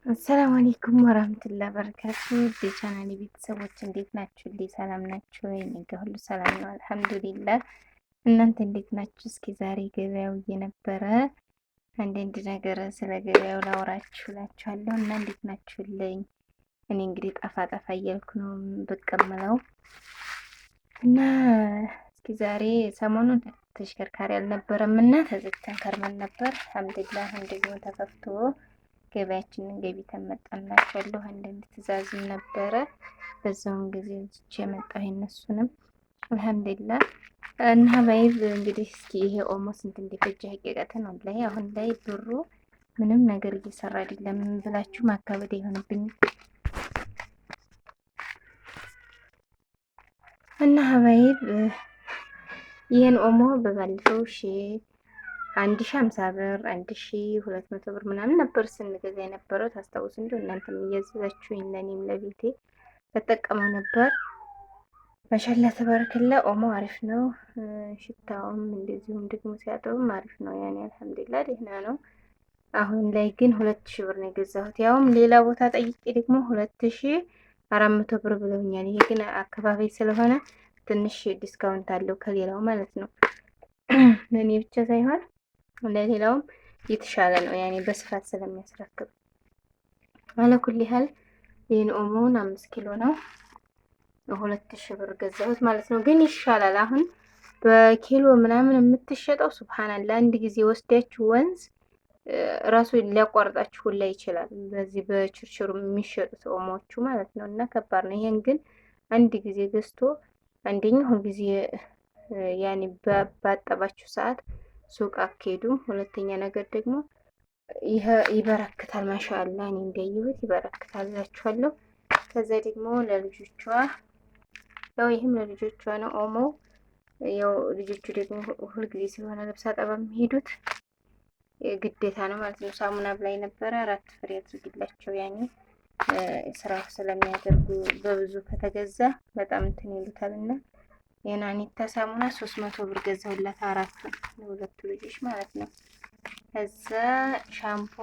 አሰላሙ አለይኩም ወራህመቱላሂ ወበረካቱ። የቻናሌ ቤተሰቦች እንዴት ናችሁ? ሰላም ናችሁ ወይ? እኔ ጋር ሁሉ ሰላም ነው አልሐምዱሊላህ። እናንተ እንዴት ናችሁ? እስኪ ዛሬ ገበያው እየነበረ አንዳንድ ነገር ስለ ገበያው ላወራችሁ እላችኋለሁ እና እንዴት ናችሁልኝ? እኔ እንግዲህ ጠፋ ጠፋ እያልኩ ነው ብቅ እምለው እና እስኪ ዛሬ ሰሞኑን ተሽከርካሪ አልነበረም እና ተዘግተን ከርመን ነበር። አልሐምዱሊላህ አሁን ደግሞ ተከፍቶ ገበያችንን ገቢተን መጣንላችኋለሁ። አንዳንድ ትዕዛዝም ነበረ በዛውን ጊዜ ዝቼ የመጣሁ የነሱንም አልሐምዱሊላህ። እና ባይብ እንግዲህ እስኪ ይሄ ኦሞ ስንት እንደፈጀ ሀቂቀትን ወላሂ አሁን ላይ ብሩ ምንም ነገር እየሰራ አይደለም ብላችሁ ማካበድ ይሆንብኝ እና ሀባይብ ይህን ኦሞ በባለፈው 1050 ብር 1200 ብር ምናምን ነበር ስንገዛ የነበረው። ታስታውሱ እንዴ? እናንተም እያዘዛችሁኝ ለኔም ለቤቴ ተጠቀመው ነበር። ማሻአላ ተባረከላ። ኦሞ አሪፍ ነው፣ ሽታውም እንደዚሁም ደግሞ ሲያጠቡም አሪፍ ነው። ያኔ አልሐምዱሊላህ ደህና ነው። አሁን ላይ ግን 2000 ብር ነው የገዛሁት። ያውም ሌላ ቦታ ጠይቄ ደግሞ 2400 ብር ብለውኛል። ይሄ ግን አካባቢ ስለሆነ ትንሽ ዲስካውንት አለው ከሌላው ማለት ነው። ለኔ ብቻ ሳይሆን ለሌላውም የተሻለ ነው። ያኔ በስፋት ስለሚያስረክብ አለኩል ያህል ይህን ኦሞውን 5 ኪሎ ነው 2000 ብር ገዛሁት ማለት ነው። ግን ይሻላል። አሁን በኪሎ ምናምን የምትሸጠው ሱብሃንአላህ አንድ ጊዜ ወስዳችሁ ወንዝ ራሱ ሊያቋርጣችሁ ሁላ ይችላል። በዚህ በችርችሩ የሚሸጡት ኦሞዎቹ ማለት ነው። እና ከባድ ነው። ይሄን ግን አንድ ጊዜ ገዝቶ አንደኛው ሁል ጊዜ ያኔ ባጠባችሁ ሰዓት ሱቅ አትሄዱም። ሁለተኛ ነገር ደግሞ ይሄ ይበረክታል። ማሻአላ እኔ እንዳየሁት ይበረክታል እላችኋለሁ። ከዛ ደግሞ ለልጆቿ ያው ይህም ለልጆቿ ነው ኦሞ። ያው ልጆቹ ደግሞ ሁልጊዜ ስለሆነ ልብስ አጠባ የሚሄዱት ግዴታ ነው ማለት ነው። ሳሙና ብላይ ነበረ 4 ፍሬ አድርግላቸው ያኔ ስራ ስለሚያደርጉ በብዙ ከተገዛ በጣም እንትን ይሉታልና የናኒታ ሳሙና 300 ብር ገዛሁላት፣ 4 ለሁለቱ ልጆች ማለት ነው። ከዛ ሻምፖ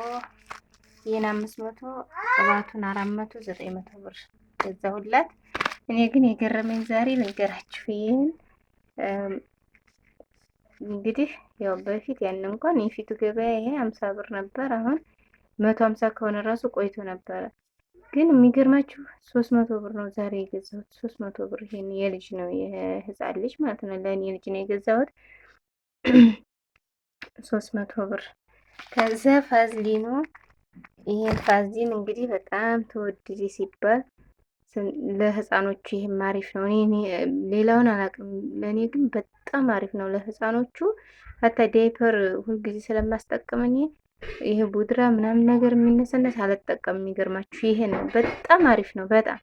ይሄን 500 ቅባቱን 400 900 ብር ገዛሁላት። እኔ ግን የገረመኝ ዛሬ ልንገራችሁ። ይሄን እንግዲህ ያው በፊት ያን እንኳን የፊቱ ገበያ ይሄ 50 ብር ነበር። አሁን 150 ከሆነ ራሱ ቆይቶ ነበረ። ግን የሚገርማችሁ 300 ብር ነው ዛሬ የገዛሁት። 300 ብር ይሄን የልጅ ነው የህፃን ልጅ ማለት ነው። ለኔ ልጅ ነው የገዛሁት 300 ብር። ከዛ ፋዝሊኑ ይሄን ፋዝሊን እንግዲህ በጣም ተወደደ ሲባል ለህፃኖቹ ይሄም አሪፍ ነው። እኔ ሌላውን አላውቅም፣ ለኔ ግን በጣም አሪፍ ነው ለህፃኖቹ። ሀታ ዳይፐር ሁልጊዜ ስለማስጠቀመኝ ይሄ ቡድራ ምናምን ነገር የሚነሰነስ አልጠቀምም። የሚገርማችሁ ይሄ ነው በጣም አሪፍ ነው። በጣም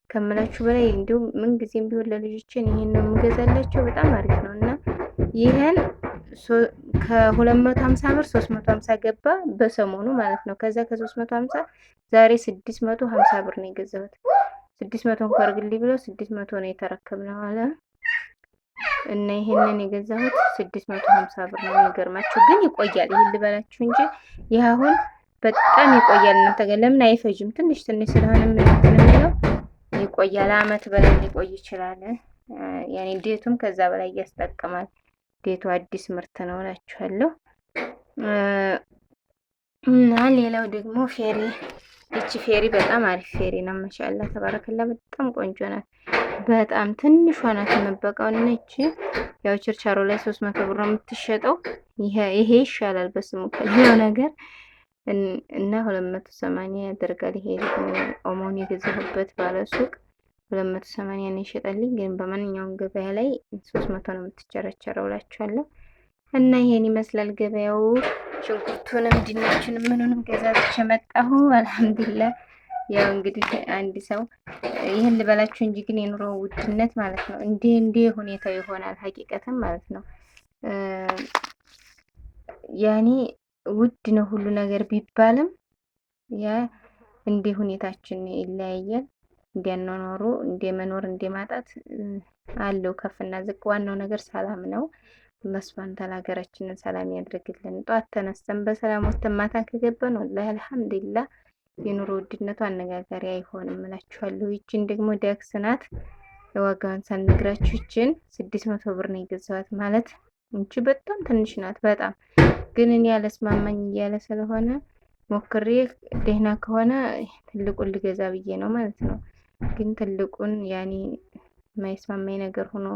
ከምላችሁ በላይ እንዲሁም ምን ጊዜም ቢሆን ለልጆችን ይሄን ነው የምገዛላቸው። በጣም አሪፍ ነው እና ይሄን ከ250 ብር 350 ገባ በሰሞኑ ማለት ነው። ከዛ ከ350 ዛሬ 650 ብር ነው የገዛሁት። 600 እንኳን አድርግልኝ ብለው 600 ነው የተረከብነው አለ እና ይሄንን የገዛሁት 650 ብር ነው። የሚገርማችሁ ግን ይቆያል። ይሄን ልበላችሁ እንጂ ይሄ አሁን በጣም ይቆያል። እናንተ ጋር ለምን አይፈጅም? ትንሽ ትንሽ ስለሆነ የሚለው ይቆያል። አመት በላይ ሊቆይ ይችላል። ያኔ ዴቱም ከዛ በላይ ያስጠቅማል። ዴቱ አዲስ ምርት ነው እላችኋለሁ። እና ሌላው ደግሞ ፌሪ፣ እቺ ፌሪ በጣም አሪፍ ፌሪ ነው። ማሻአላ ተባረከላ በጣም ቆንጆ ናት። በጣም ትንሿ ናት የምትበቃው። ነች ያው ችርቻሮ ላይ 300 ብር ነው የምትሸጠው። ይሄ ይሻላል በስሙ ከሌላው ነገር እና 280 ያደርጋል። ይሄ ኦሞን የገዛሁበት ባለ ሱቅ 280 ነው ይሸጣልኝ። ግን በማንኛውም ገበያ ላይ 300 ነው የምትቸረቸረው እላችኋለሁ። እና ይሄን ይመስላል ገበያው። ሽንኩርቱንም ድንቹንም ምኑንም ገዛዝቼ መጣሁ አልሐምዱሊላህ። ያው እንግዲህ አንድ ሰው ይሄን ልበላችሁ እንጂ ግን የኑሮ ውድነት ማለት ነው እንዴ ሁኔታው ይሆናል ሀቂቀትም ማለት ነው። ያኔ ውድ ነው ሁሉ ነገር ቢባልም ያ እንደ ሁኔታችን ይለያያል። እንዲያኖሩ እንደመኖር እንደማጣት አለው ከፍና ዝቅ። ዋናው ነገር ሰላም ነው። አላህ ሱብሃነሁ ወተዓላ ሀገራችንን ሰላም ያድርግልን። ጧት ተነስተን በሰላም ወጥተን ማታ ከገባን ወላሂ አልሐምዱሊላህ የኑሮ ውድነቱ አነጋጋሪ አይሆንም እላችኋለሁ። ይችን ደግሞ ዳክስ ናት። ዋጋዋን ሳልነግራችሁ ይችን 600 ብር ነው የገዛኋት። ማለት እንቺ በጣም ትንሽ ናት። በጣም ግን እኔ ያለስማማኝ እያለ ስለሆነ ሞክሬ ደህና ከሆነ ትልቁን ልገዛ ብዬ ነው ማለት ነው። ግን ትልቁን ያኔ የማይስማማኝ ነገር ሆኖ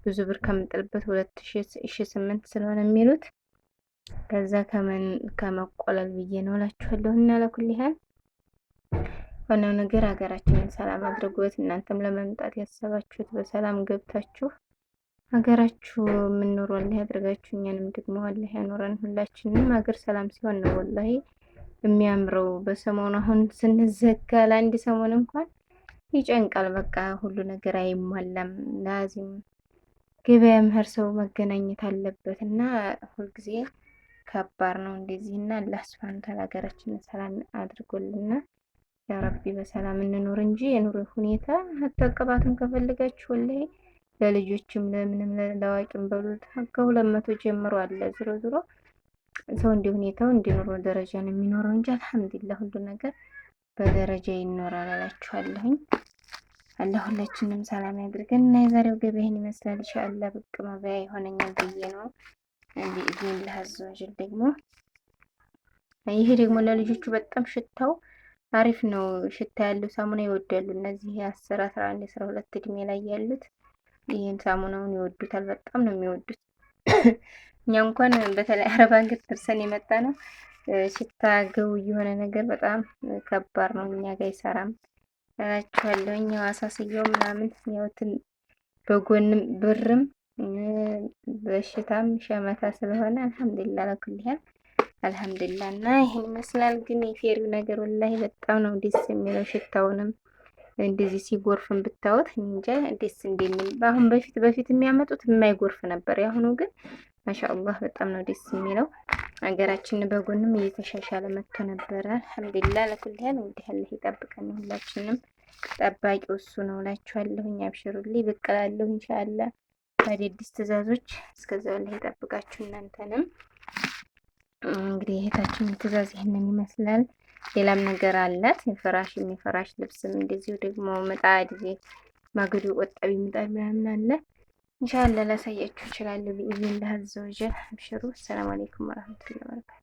ብዙ ብር ከምጥልበት 2008 ስለሆነ የሚሉት ከዛ ከመቆለል ብዬ ነው እላችኋለሁ። እና ለኩል ያህል ዋናው ነገር ሀገራችንን ሰላም አድርጎት እናንተም ለመምጣት ያሰባችሁት በሰላም ገብታችሁ ሀገራችሁ የምንኖር ወላሂ ያድርጋችሁ። እኛንም ደግሞ ወላሂ ያኖረን። ሁላችንም ሀገር ሰላም ሲሆን ነው ወላሂ የሚያምረው። በሰሞኑ አሁን ስንዘጋ ለአንድ ሰሞን እንኳን ይጨንቃል። በቃ ሁሉ ነገር አይሟላም። ላዚም ገበያ መሄድ ሰው መገናኘት አለበት እና ሁልጊዜ ከባድ ነው እንደዚህ እና አላህ ሱብሃነሁ ወተዓላ ሀገራችንን ሰላም አድርጎልና ያ ረቢ በሰላም እንኖር እንጂ የኑሮ ሁኔታ አትቀባትም ከፈለጋችሁ ወላሂ ለልጆችም ለምንም ለአዋቂም በሉት ከ200 ጀምሮ አለ። ዝሮ ዝሮ ሰው እንደ ሁኔታው እንዲኖር ደረጃ ነው የሚኖረው እንጂ አልሐምዱሊላህ ሁሉ ነገር በደረጃ ይኖራል እላችኋለሁኝ። አላህ ሁላችንም ሰላም ያድርገን እና የዛሬው ገበያን ይመስላል። ኢንሻአላህ ብቅ መባያ ይሆነኛል ብዬ ነው። ቢኢዝኒላህ አዘወጀል ደግሞ ይሄ ደግሞ ለልጆቹ በጣም ሽታው አሪፍ ነው። ሽታ ያለው ሳሙና ይወዳሉ እነዚህ 10፣ 11፣ 12 እድሜ ላይ ያሉት ይህን ሳሙናውን ይወዱታል። በጣም ነው የሚወዱት። እኛ እንኳን በተለይ አረብ ሀገር ደርሰን የመጣ ነው ሽታ ገው የሆነ ነገር በጣም ከባድ ነው። እኛ ጋር አይሰራም እላችኋለሁ። እኛ አሳስየው ምናምን ያውትን በጎንም ብርም በሽታም ሸመታ ስለሆነ አልሐምዱሊላህ ለኩል ያህል አልሐምዱሊላህ። እና ይሄን ይመስላል። ግን የፌሪው ነገር ወላሂ በጣም ነው ደስ የሚለው። ሽታውንም እንደዚህ ሲጎርፍን ብታዩት እንጃ ደስ እንደሚል። አሁን በፊት የሚያመጡት የማይጎርፍ ነበር። ያሁኑ ግን ማሻአላህ በጣም ነው ደስ የሚለው። ሀገራችን በጎንም እየተሻሻለ መጥቶ ነበረ። አልሐምዱሊላህ ለኩል ያህል እንግዲህ አላህ ይጠብቀን። ሁላችንም ጠባቂው እሱ ነው እላችኋለሁ። አብሽሩልኝ ብቅ እላለሁ ኢንሻአላህ በአዳዲስ ትዕዛዞች። እስከዛው አላህ ይጠብቃችሁ እናንተንም። እንግዲህ እህታችን ትዕዛዝ ይሄንን ይመስላል። ሌላም ነገር አላት። የፍራሽ ልብስም እንደዚሁ ደግሞ ምጣድ ማገዶ ቆጣቢ ምጣድ ምናምን አለ። ኢንሻአላህ ላሳያችሁ እችላለሁ። ቢኢዝኒላህ አዘወጀል። አብሽሩ። ሰላም አለይኩም ወራህመቱላሂ ወበረካቱ።